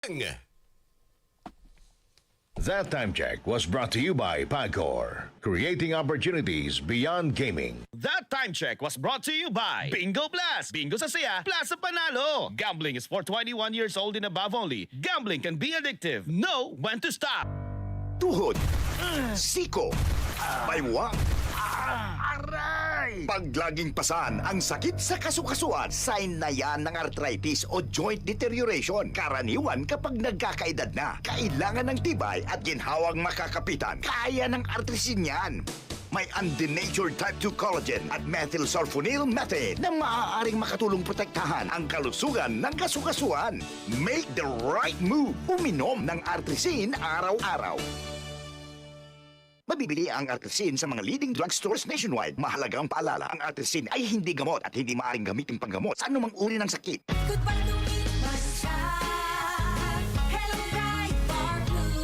That time check was brought to you by Pagcor, creating opportunities beyond gaming. That time check was brought to you by Bingo Plus. Bingo sa saya, plus sa panalo. Gambling is for 21 years old and above only. Gambling can be addictive. Know when to stop. Tuhod, siko, baywang, aray! Pag laging pasan ang sakit sa kasukasuan, sign na yan ng arthritis o joint deterioration. Karaniwan kapag nagkakaedad na, kailangan ng tibay at ginhawang makakapitan. Kaya ng artrisin yan. May undenatured type 2 collagen at methylsulfonyl methane na maaaring makatulong protektahan ang kalusugan ng kasukasuan. Make the right move. Uminom ng artrisin araw-araw. Mabibili ang artrisin sa mga leading drugstores nationwide. Mahalagang paalala, ang artrisin ay hindi gamot at hindi maaaring gamitin panggamot sa anumang uri ng sakit. Goodbye to me, Hello, Bright Bar Blue.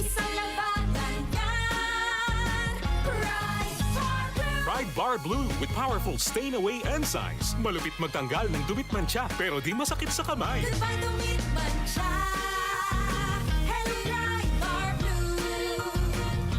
Isang labanan yan. Bright Bar Blue. Pride Bar Blue with powerful stain-away enzymes. Malupit magtanggal ng dubit mancha pero di masakit sa kamay. Goodbye to me, Hello, Bright Bar Blue.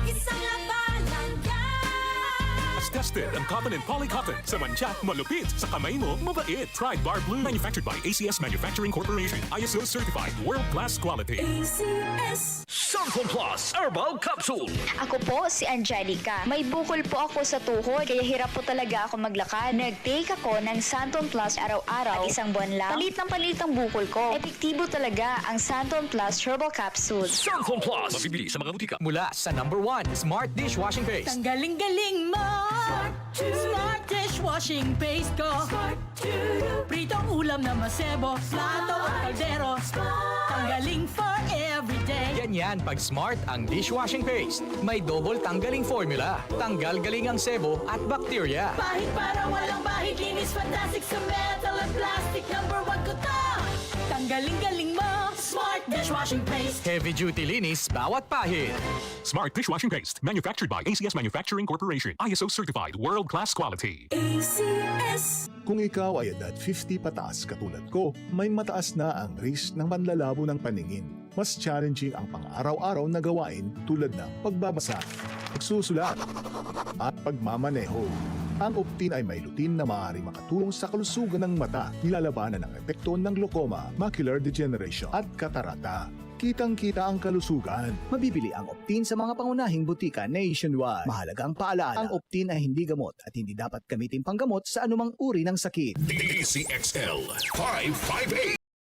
Isang labanan yan. As tested ang cotton and polycotton. Sa mancha, malupit. Sa kamay mo, mabait. Pride Bar Blue. Manufactured by ACS Manufacturing Corporation. ISO certified. World-class quality. ACS. Santon Plus Herbal Capsule. Ako po si Angelica. May bukol po ako sa tuhod, kaya hirap po talaga ako maglakad. Nag-take ako ng Santon Plus araw-araw at isang buwan lang. Palit ang bukol ko. Epektibo talaga ang Santon Plus Herbal Capsule. Santon Plus. Mabibili sa mga butika. Mula sa #1 Smart Dishwashing Paste. Ang galing-galing mo! Smart dishwashing paste ko. Pritong ulam na masebo, plato at kaldero. Tanggaling for everyday. Ganyan pag Smart ang dishwashing paste. May double tanggaling formula. Tanggal galing ang sebo at bakterya. Bahid para walang bahid, linis fantastic sa metal at plastic. #1 ko to. Tanggaling-galing mo, Smart dishwashing paste. Heavy duty linis bawat pahid. Smart Dishwashing Paste. Manufactured by ACS Manufacturing Corporation. ISO certified. World-class quality. ACS. Kung ikaw ay edad 50 pataas katulad ko, may mataas na ang risk ng panlalabo ng paningin. Mas challenging ang pang-araw-araw na gawain tulad ng pagbabasa, pagsusulat, at pagmamaneho. Ang Optin ay may lutin na maaaring makatulong sa kalusugan ng mata, nilalabanan ang epekto ng glaucoma, macular degeneration at katarata. Kitang-kita ang kalusugan. Mabibili ang Optin sa mga pangunahing butika nationwide. Mahalagang paalala, ang Optin ay hindi gamot at hindi dapat gamitin panggamot sa anumang uri ng sakit. DCXL 558.